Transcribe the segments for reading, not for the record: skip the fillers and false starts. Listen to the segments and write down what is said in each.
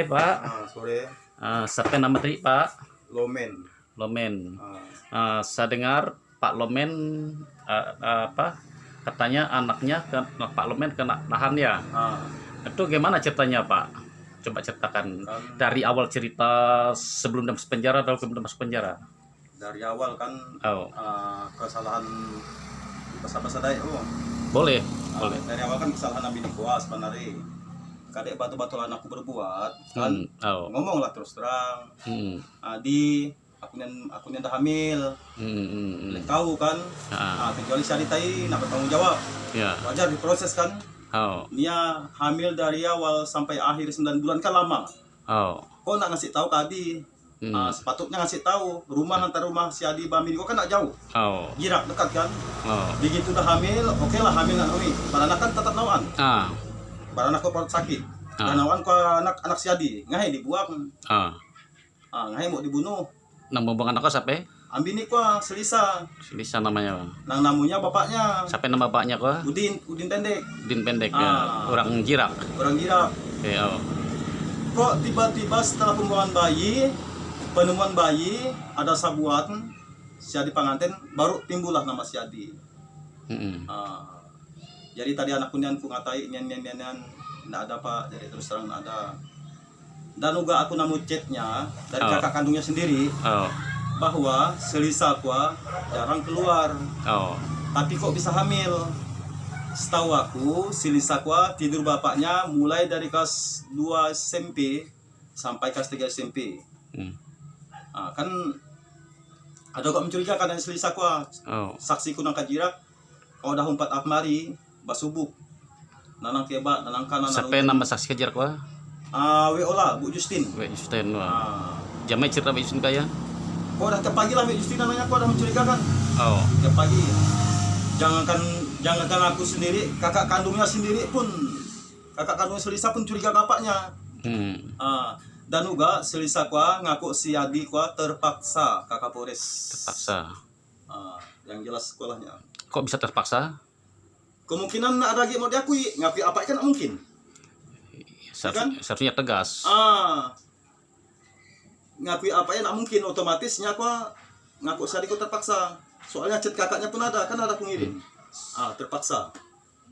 sore Pak. Sore. Siapa nama tadi Pak? Lomen. Lomen. Saya dengar Pak Lomen katanya anaknya Pak Lomen kena nahan ya. Itu gimana ceritanya Pak? Coba ceritakan dari awal cerita sebelum masuk penjara atau sebelum masuk penjara. Dari awal kan kesalahan bahasa Dayak. Boleh. Dari awal kan kesalahan ambil kuas sebenarnya. Kadek batu-batu anakku berbuat kan ngomong lah terus terang. Adi aku yang dah hamil. Tahu kan. Kecuali syaritai nak bertanggung jawab. Wajar diproses kan. Dia hamil dari awal sampai akhir 9 bulan kan lama. Kok nak ngasih tahu ke Adi? Sepatutnya ngasih tahu rumah antar rumah si Adi Bami kok kan nak jauh. Jirak dekat kan. Begitu udah hamil, oke lah hamil nak Nomi. Baranak kan tetap nawan. Baranak kok perut sakit. Dan nawan kok anak si Adi ngahe dibuang. Ngahe mau dibunuh. Nama bang anaknya siapa? Ambini kok Selisa. Selisa namanya bang. Nang namunya bapaknya. Siapa nama bapaknya kok? Udin pendek. Udin pendek ya. Orang Jirak. Orang Jirak. Kok tiba-tiba setelah penemuan bayi ada sabuan si Adi pengantin baru timbullah nama si Adi. Jadi tadi anakku nian ku ngatai nian nggak ada Pak, jadi terus terang nggak ada. Dan juga aku namu chatnya dari kakak kandungnya sendiri bahwa Selisa kuah jarang keluar. Tapi kok bisa hamil? Setahu aku Selisa kuah tidur bapaknya mulai dari kelas 2 SMP sampai kelas 3 SMP. Kan ada kok mencurigakan dari Selisa kuah. Saksi kunang kajirak kau dah 4 Ahmari basubuk nanang keba nanang kanan. Siapa nama saksi kajirak kuah? Weola Bu Justin. Justin jamai cerita Bu Justin kaya? Kau dah tiap pagi lah Bu Justin namanya, kau dah mencurigakan. Tiap pagi. Jangankan aku sendiri, kakak kandungnya sendiri pun, kakak kandung Selisa pun curiga bapaknya. Dan juga Selisa kuah ngaku si Adi kuah terpaksa kakak Polres. Terpaksa. Yang jelas sekolahnya. Kok bisa terpaksa? Kemungkinan ada lagi mau diakui, ngakui apa kan mungkin. Seharusnya tegas. Ngakui apa ya nak mungkin, otomatisnya kuah ngaku si Adi kuah terpaksa. Soalnya chat kakaknya pun ada, kan ada pengirim. Terpaksa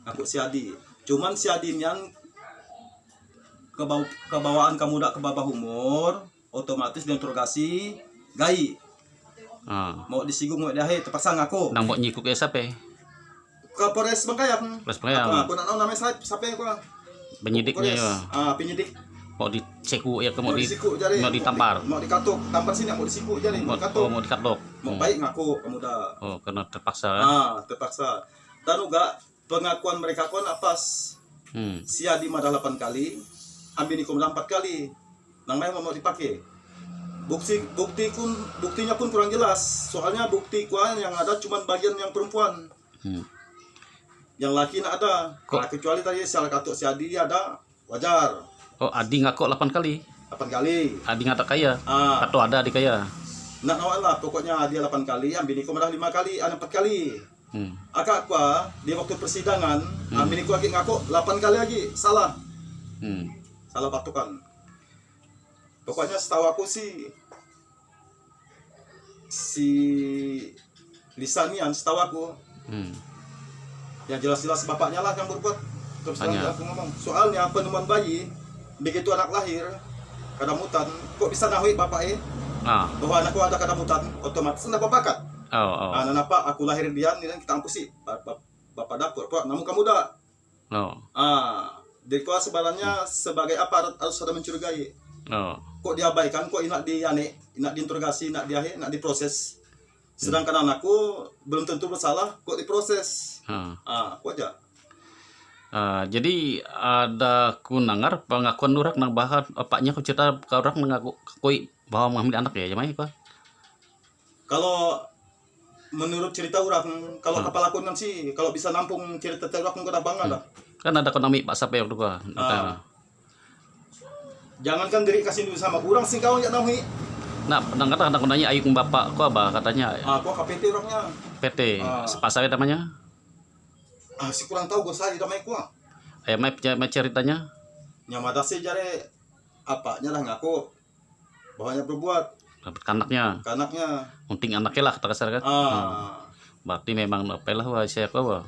ngaku si Adi. Cuman si Adi yang kebawaan kamu udah ke bawah umur, otomatis diinterogasi gai. Mau disinggung mau diahe terpaksa ngaku. Nang mau nyikuk ya siapa? Ke Polres Bengkayang. Polres Bengkayang. Aku nak tahu namanya siapa yang kau? Penyidiknya ya. Penyidik. Mau dicekuk ya, mau ditampar. Mau dikatuk, tampar sini mau disikuk jadi. Mau dikatuk. Mau baik ngaku kamu dah. Karena terpaksa. Terpaksa. Dan juga pengakuan mereka pun apas. Si Adi madah 8 kali, Ambini kum 4 kali. Nang lain mau dipakai. Buktinya pun kurang jelas. Soalnya bukti kuan yang ada cuma bagian yang perempuan. Yang laki nak ada. Kecuali tadi salah katuk si Adi ada, wajar. Adi ngaku 8 kali. 8 kali. Adi ngata kaya. Atau ada adik kaya. Nak nawal lah, pokoknya dia 8 kali, Ambini kum madah 5 kali, ada 4 kali. Akak kuah di waktu persidangan, Ambini kum lagi ngaku 8 kali lagi, salah. Salah patukan. Pokoknya setahu aku si Lisanian setahu aku. Yang jelas-jelas bapaknya lah yang berbuat. Terus aku ngomong, soalnya penemuan bayi begitu anak lahir kadamutan, kok bisa nahui bapaknya? Bahwa anakku ada kadamutan, otomatis kenapa bakat? Kenapa aku lahir dia, ini kita ampusi bapak dapur, namun kamu dah. Jadi kau sebenarnya sebagai aparat harus ada mencurigai. Kok diabaikan, kok nak diinterogasi, nak diproses. Sedangkan anakku belum tentu bersalah, kok diproses. Aku aja. Jadi ada kunangar pengakuan nurak nang bahan opaknya kau cerita ke orang mengaku koi bahwa mengambil anak ya, gimana kok? Kalau menurut cerita orang, kalau kapal aku kan sih, kalau bisa nampung cerita orang kau dah bangga dah. Kan ada konami Pak Sape waktu gua. Jangankan diri kasih duit sama kurang sih kau yang nahi. Nah, pernah kata aku nanya ayung bapak kok apa katanya? Kok KPT orangnya. PT, Sepasawe namanya? Si kurang tahu gue saja namanya kuah. Mai ceritanya? Nyamada sih jare apanya lah ngaku bahwanya berbuat dapat anaknya. Unting anaknya lah kata kasar kan. Berarti memang apa lah wah saya kau.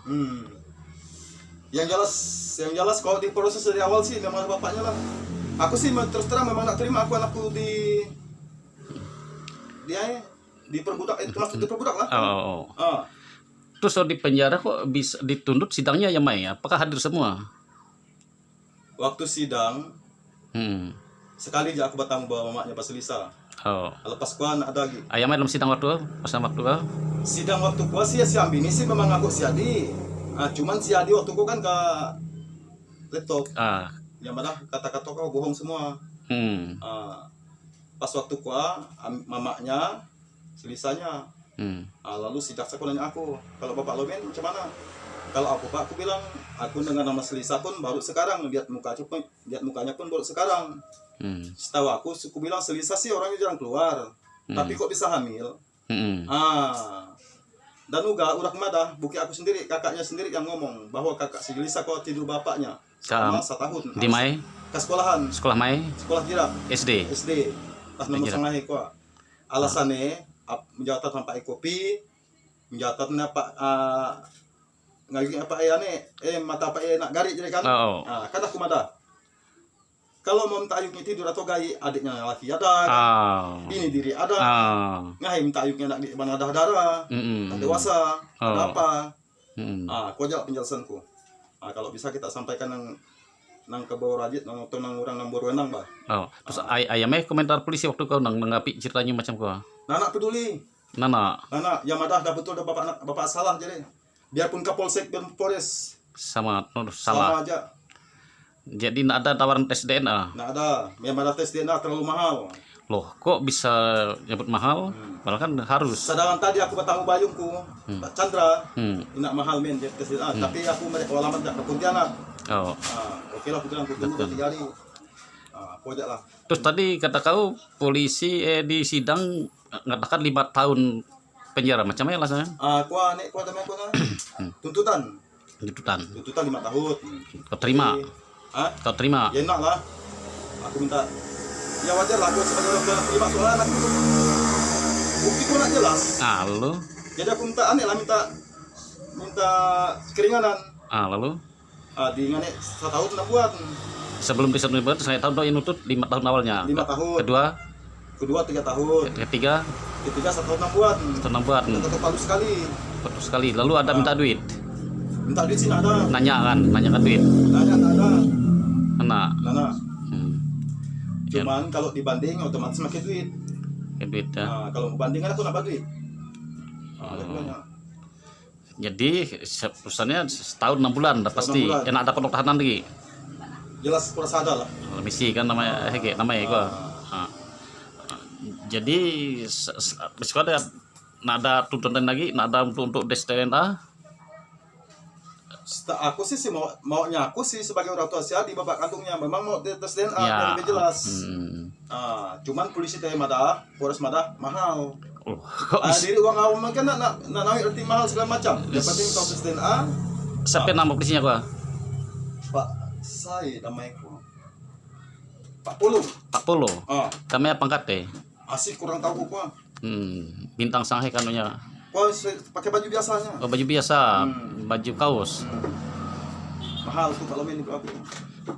Yang jelas kalau diproses dari awal sih memang bapaknya lah. Aku sih terus terang memang nak terima anakku diperbudak, diperbudak lah. Terus di penjara kok bisa dituntut sidangnya ya Mai? Apakah hadir semua? Waktu sidang, sekali aja aku bertemu bawa mamanya pas Lisa. Lepas kuah nak ada lagi. Ayamnya dalam sidang waktu kau? Sidang waktu kuah sih si Ambini sih memang aku si Adi. Cuman si Adi waktu ku kan ke laptop. Yang mana kata-kata kau bohong semua. Pas waktu kuah mamanya, si Lisanya. Lalu si jaksa pun nanya aku, kalau Bapak Lomen macam mana? Kalau aku Pak, aku bilang aku dengan nama Selisa pun baru sekarang, lihat mukanya pun baru sekarang. Setahu aku bilang Selisa sih orangnya jarang keluar, tapi kok bisa hamil? Dan udah kemana? Bukti aku sendiri, kakaknya sendiri yang ngomong bahwa kakak si Selisa kok tidur bapaknya selama 1 tahun. Di Mai? Ke sekolahan. Sekolah Mai? Sekolah kira. SD. Pas nomor setengah kok. Alasannya menjawab tanpa kopi, menjawab apa ngagi apa mata apa nak garik jadi kan. Kan aku mada. Kalau mau minta ayuknya tidur atau gai adiknya laki ada, ini diri ada, ngai minta ayuknya nak di mana ada darah, dewasa, ada apa? Aku jawab penjelasanku. Kalau bisa kita sampaikan nang ke bawah rajit nang orang nang berwenang bah. Terus ayamnya komentar polisi waktu kau nanggapi ceritanya macam kau? Nana peduli. Nana yang ada betul ada bapak salah jadi. Biarpun Kapolsek dan Polres sama salah aja. Jadi tidak ada tawaran tes DNA? Tidak ada. Memang ada tes DNA terlalu mahal. Loh, kok bisa nyebut mahal? Padahal kan harus. Sedangkan tadi aku bertemu bayungku, Pak Chandra, tidak mahal men tes DNA. Tapi aku mereka alamat ke Pontianak. Oke lah, aku bilang aku tunggu 3 hari. Pojok lah. Terus tadi kata kau polisi di sidang mengatakan 5 tahun penjara. Macam mana alasannya? Tuntutan 5 tahun. Kau terima? Kau terima? Ya enak lah. Aku minta. Ya wajar lah. Aku sebagai orang terima soalnya aku bukti pun nak jelas. Lalu? Jadi aku minta minta keringanan. Lalu? Di ngane 1 tahun 6 bulan. Sebelum disebut bulan saya tahu yang nutut 5 tahun awalnya. 5 tahun. Kedua 3 tahun. Ketiga 1 tahun 6 bulan. 1 tahun 6 bulan. Tetap bagus sekali. Bagus sekali. Lalu ada minta duit. Minta duit sih ada. Nanya kan duit. Nanya ada. Nana. Cuman kalau dibanding otomatis makin duit. Duit ya. Kalau bandingkan aku nambah duit. Jadi perusahaannya setahun 6 bulan pasti. Enak dapat tahanan lagi. Jelas kurasa ada lah. Misi kan namanya gua. Jadi ada tuntutan lagi, ada untuk tes DNA. Aku sih maunya aku sih sebagai orang tua si Adi bapak kandungnya memang mau tes DNA yang lebih jelas. Cuman polisi teh Polres Madah mahal. Diri uang awam kan nak arti mahal segala macam. Yang penting tahu tes DNA. Siapa nama polisinya gua? Pak saya namanya Pak Polo. Kami apa pangkat deh? Asik kurang tahu gua. Bintang Shanghai kanunya. Pakai baju biasanya. Baju biasa, baju kaos. Mahal tuh kalau ini berapa?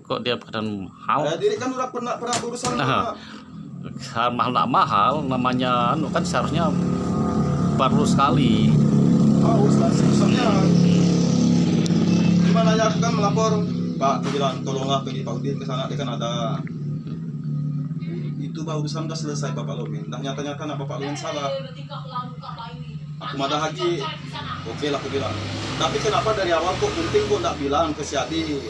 Kok dia kadang mahal? Diri kan udah pernah berurusan. Mahal namanya kan seharusnya baru sekali. Seharusnya gimana ya aku kan melapor Pak, aku bilang tolonglah pergi Pak Udin ke sana, dia kan ada itu baru urusan udah selesai Bapak Lomin. Nyata-nyata Bapak Lomin salah. Aku madah lagi. Oke lah aku bilang. Tapi kenapa dari awal kok Gunting kok nggak bilang ke si Adi?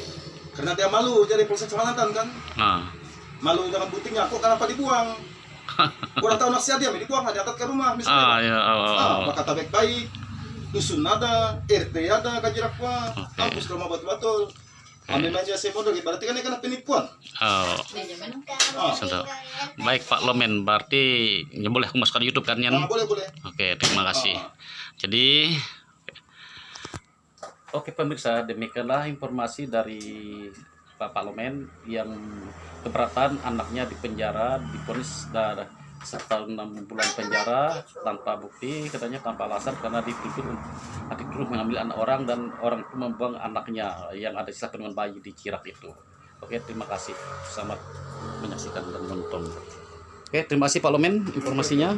Karena dia malu jadi Polsek Kecamatan kan. Malu dengan Guntingnya kok kenapa dibuang? Kurang tahu nak si Adi dibuang diangkat ke rumah misalnya. Kata baik-baik. Dusun ada, RT ada, kajirakwa, kampus rumah betul-betul. Ambil aja saya modal, berarti kan ini kena penipuan. Baik Pak Lomen, berarti boleh aku masukkan YouTube kan? Boleh. Oke, terima kasih. Jadi, oke pemirsa, demikianlah informasi dari Pak Lomen yang keberatan anaknya di penjara, divonis setahun 6 bulan penjara tanpa bukti, katanya tanpa alasan karena dituduh mengambil anak orang dan orang itu membuang anaknya yang ada sisa kandungan bayi di Cirak itu. Oke, terima kasih. Selamat menyaksikan dan menonton. Oke, terima kasih Pak Lomen informasinya.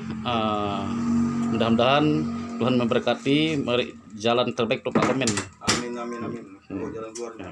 Mudah-mudahan Tuhan memberkati jalan terbaik untuk Pak Lomen. Amin, amin, amin. Jalan keluarnya.